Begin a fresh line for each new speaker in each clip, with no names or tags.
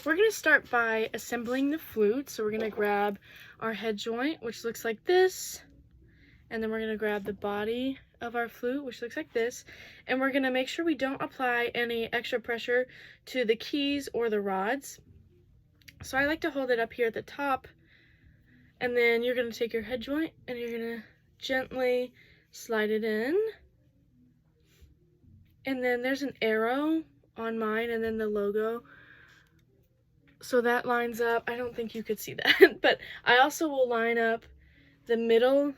we're going to start by assembling the flute. So we're going to grab our head joint, which looks like this. And then we're going to grab the body of our flute, which looks like this. And we're going to make sure we don't apply any extra pressure to the keys or the rods. So I like to hold it up here at the top. And then you're going to take your head joint and you're going to gently slide it in. And then there's an arrow on mine and then the logo. So that lines up. I don't think you could see that, but I also will line up the middle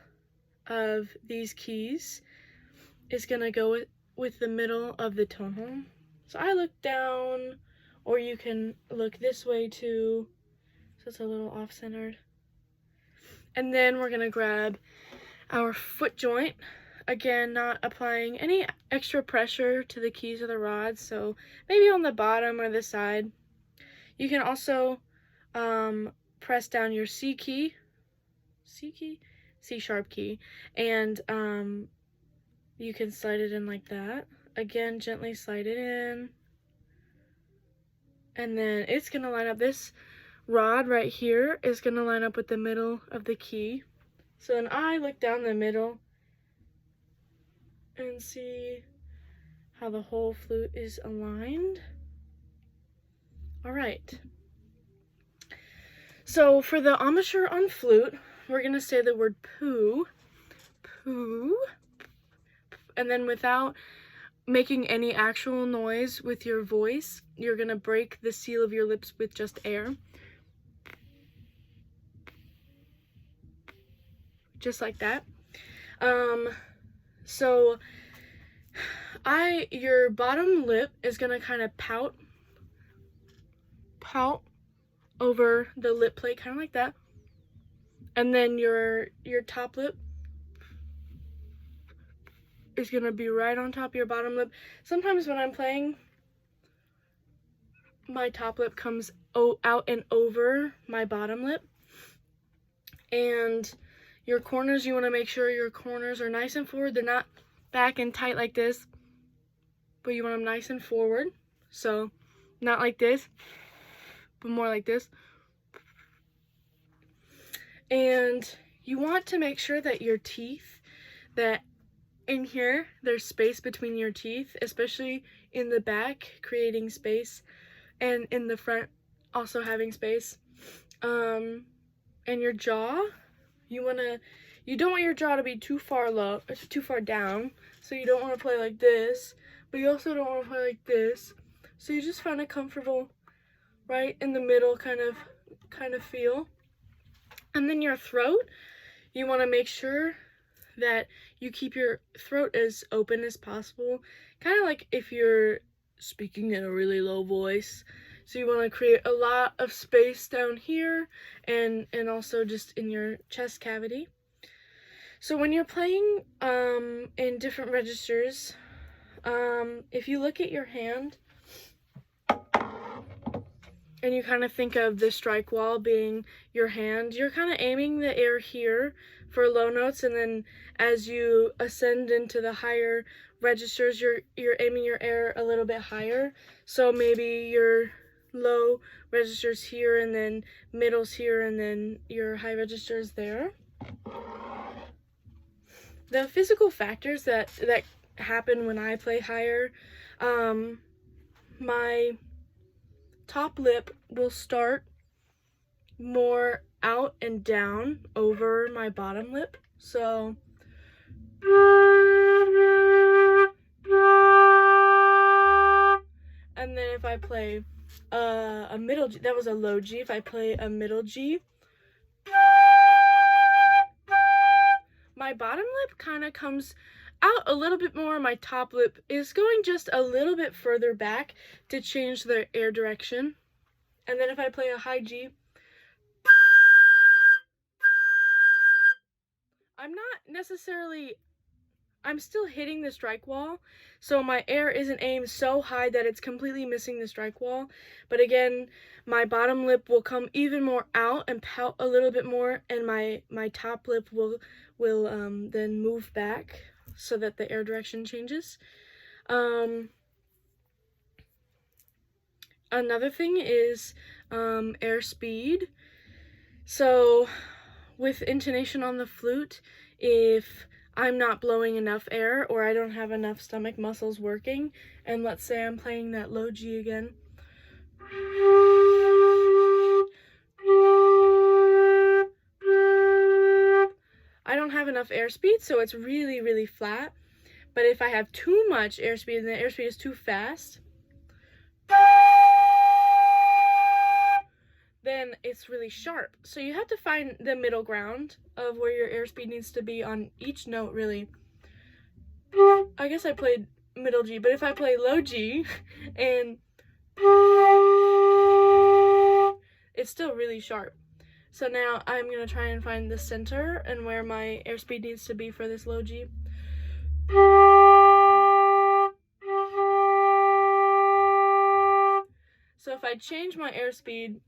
of these keys is going to go with the middle of the tone hole. So I look down, or you can look this way too, so it's a little off-centered. And then we're going to grab our foot joint. Again, not applying any extra pressure to the keys or the rods, so maybe on the bottom or the side. You can also press down your C sharp key, and you can slide it in like that. Again, gently slide it in. And then it's going to line up. This rod right here is going to line up with the middle of the key. So then I look down the middle and see how the whole flute is aligned. All right. So for the embouchure on flute, we're going to say the word poo, poo, and then without making any actual noise with your voice, you're going to break the seal of your lips with just air. Just like that. So your bottom lip is going to kind of pout over the lip plate, kind of like that. And then your top lip is going to be right on top of your bottom lip. Sometimes when I'm playing, my top lip comes out and over my bottom lip. And your corners, you want to make sure your corners are nice and forward. They're not back and tight like this, but you want them nice and forward. So not like this, but more like this. And you want to make sure that your teeth, that in here, there's space between your teeth, especially in the back, creating space, and in the front, also having space. And your jaw, you don't want your jaw to be too far down, so you don't want to play like this, but you also don't want to play like this. So you just find a comfortable, right in the middle kind of feel. And then your throat, you want to make sure that you keep your throat as open as possible, kind of like if you're speaking in a really low voice. So you want to create a lot of space down here and also just in your chest cavity. So when you're playing in different registers, if you look at your hand and you kind of think of the strike wall being your hand, you're kind of aiming the air here for low notes, and then as you ascend into the higher registers, you're aiming your air a little bit higher. So maybe your low registers here, and then middles here, and then your high registers there. The physical factors that happen when I play higher, my top lip will start more out and down over my bottom lip. So and then if I play a middle G, that was a low G. If I play a middle G, my bottom lip kind of comes out a little bit more. My top lip is going just a little bit further back to change the air direction. And then if I play a high G, I'm still hitting the strike wall, so my air isn't aimed so high that it's completely missing the strike wall. But again, my bottom lip will come even more out and pout a little bit more, and my top lip will then move back so that the air direction changes. another thing is airspeed. So with intonation on the flute, if I'm not blowing enough air or I don't have enough stomach muscles working, and let's say I'm playing that low G again, I don't have enough airspeed, so it's really, really flat. But if I have too much airspeed and the airspeed is too fast, then it's really sharp. So you have to find the middle ground of where your airspeed needs to be on each note, really. I guess I played middle G, but if I play low G and it's still really sharp. So now I'm going to try and find the center and where my airspeed needs to be for this low G. So if I change my airspeed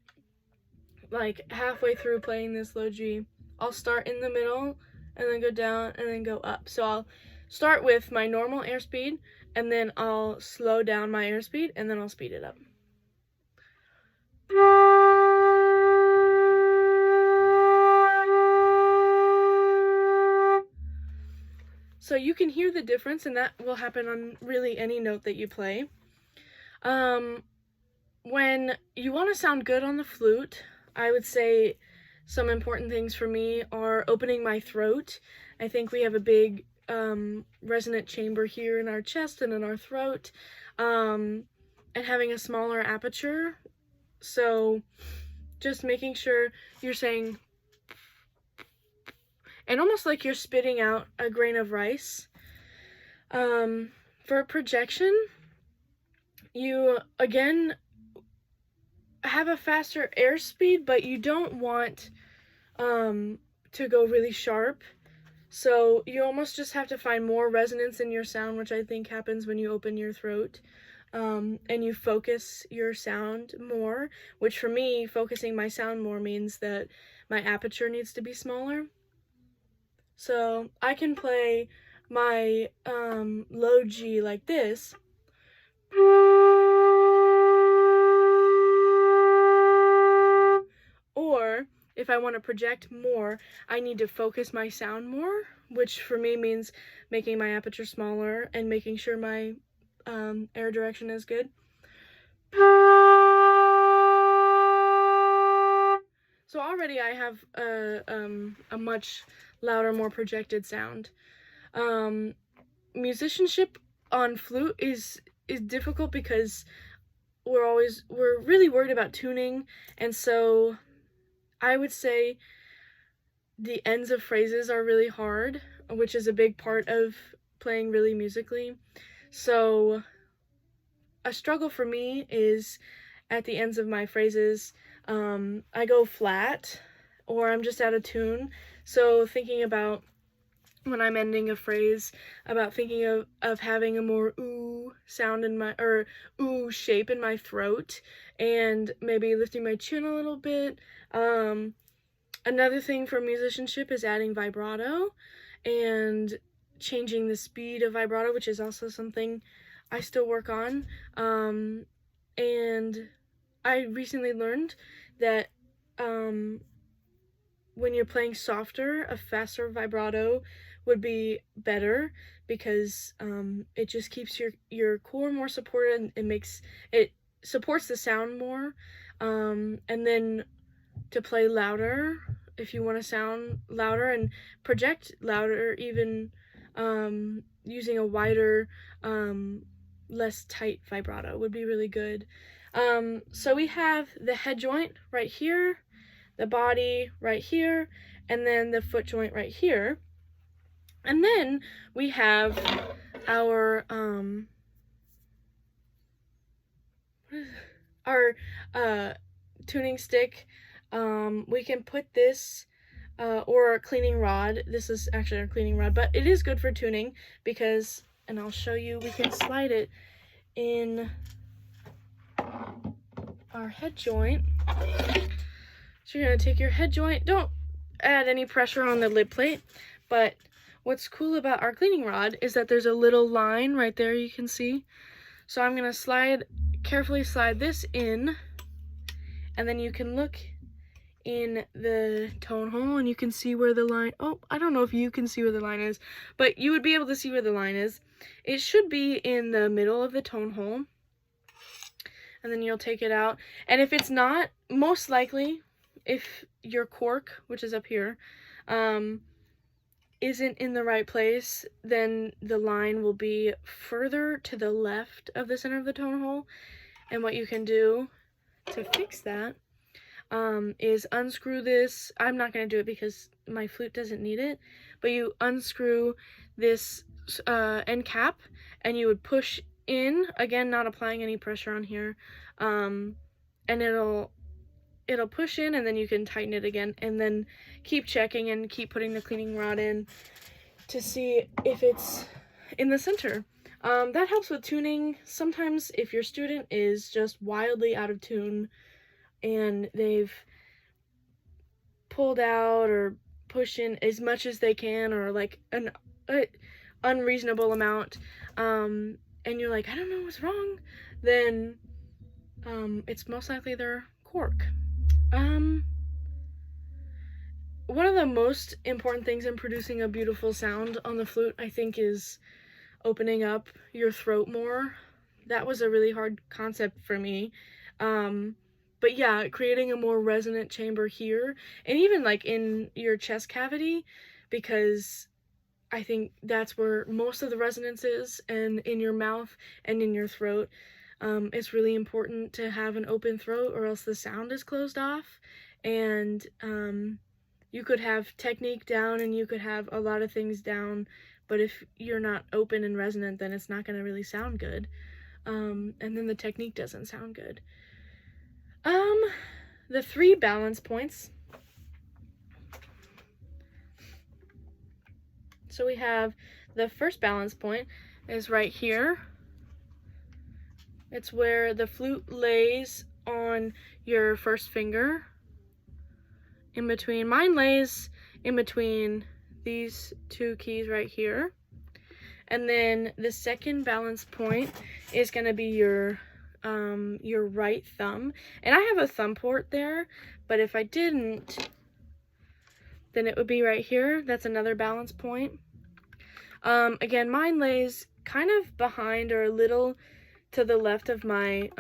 like halfway through playing this low G, I'll start in the middle and then go down and then go up. So I'll start with my normal airspeed and then I'll slow down my airspeed and then I'll speed it up. So you can hear the difference, and that will happen on really any note that you play. When you want to sound good on the flute, I would say some important things for me are opening my throat. I think we have a big resonant chamber here in our chest and in our throat, and having a smaller aperture. So just making sure you're saying, and almost like you're spitting out a grain of rice. For projection, you again have a faster airspeed, but you don't want to go really sharp. So you almost just have to find more resonance in your sound, which I think happens when you open your throat. And you focus your sound more, which for me, focusing my sound more means that my aperture needs to be smaller. So I can play my low G like this. Or if I want to project more, I need to focus my sound more, which for me means making my aperture smaller and making sure my air direction is good. So already I have a much louder, more projected sound. Musicianship on flute is difficult because we're really worried about tuning, and so I would say the ends of phrases are really hard, which is a big part of playing really musically. So a struggle for me is at the ends of my phrases, I go flat or I'm just out of tune. So thinking about when I'm ending a phrase, about thinking of having a more ooh sound in my, or ooh shape in my throat, and maybe lifting my chin a little bit. Another thing for musicianship is adding vibrato and changing the speed of vibrato, which is also something I still work on. And I recently learned that when you're playing softer, a faster vibrato would be better, because it just keeps your core more supported, and it supports the sound more. And then to play louder, if you want to sound louder and project louder, even using a wider, less tight vibrato would be really good. So we have the head joint right here, the body right here, and then the foot joint right here. And then we have our tuning stick. We can put this or a cleaning rod. This is actually our cleaning rod, but it is good for tuning because, and I'll show you, we can slide it in our head joint. So you're gonna take your head joint, don't add any pressure on the lid plate, but what's cool about our cleaning rod is that there's a little line right there you can see. So I'm gonna slide carefully slide this in, and then you can look in the tone hole and you can see where the line, oh, I don't know if you can see where the line is, but you would be able to see where the line is. It should be in the middle of the tone hole, and then you'll take it out. And if it's not, most likely, if your cork, which is up here, isn't in the right place, then the line will be further to the left of the center of the tone hole. And what you can do to fix that is unscrew this. I'm not going to do it because my flute doesn't need it, but you unscrew this end cap and you would push in, again, not applying any pressure on here, and it'll push in, and then you can tighten it again, and then keep checking and keep putting the cleaning rod in to see if it's in the center. That helps with tuning. Sometimes if your student is just wildly out of tune and they've pulled out or pushed in as much as they can, or like an unreasonable amount, and you're like, I don't know what's wrong, then it's most likely their cork. One of the most important things in producing a beautiful sound on the flute, I think, is opening up your throat more. That was a really hard concept for me. But yeah, creating a more resonant chamber here, and even like in your chest cavity, because I think that's where most of the resonance is, and in your mouth and in your throat. It's really important to have an open throat, or else the sound is closed off, and you could have technique down and you could have a lot of things down, but if you're not open and resonant, then it's not going to really sound good, and then the technique doesn't sound good. The 3 balance points. So we have the first balance point is right here. It's where the flute lays on your first finger. In between, mine lays in between these 2 keys right here. And then the second balance point is going to be your right thumb. And I have a thumb port there, but if I didn't, then it would be right here. That's another balance point. Again, mine lays kind of behind or a little to the left of my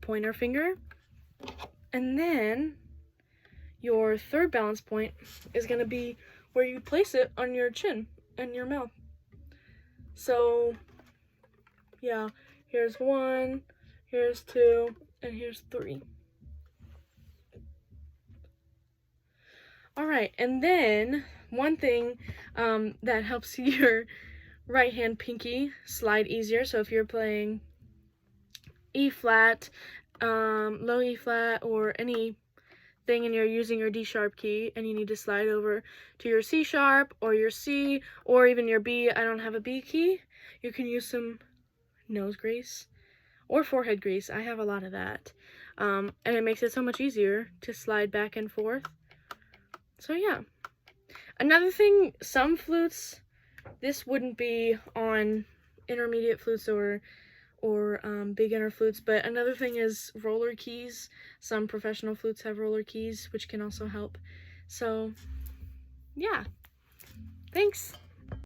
pointer finger. And then your third balance point is going to be where you place it on your chin and your mouth. So yeah, here's 1, here's 2, and here's 3. All right, and then one thing that helps your right hand pinky slide easier. So if you're playing E flat, low E flat, or anything, and you're using your D sharp key and you need to slide over to your C sharp or your C or even your B, I don't have a B key, you can use some nose grease or forehead grease. I have a lot of that, and it makes it so much easier to slide back and forth. So yeah. Another thing, some flutes, this wouldn't be on intermediate flutes or beginner flutes, but another thing is roller keys. Some professional flutes have roller keys, which can also help. So yeah, thanks.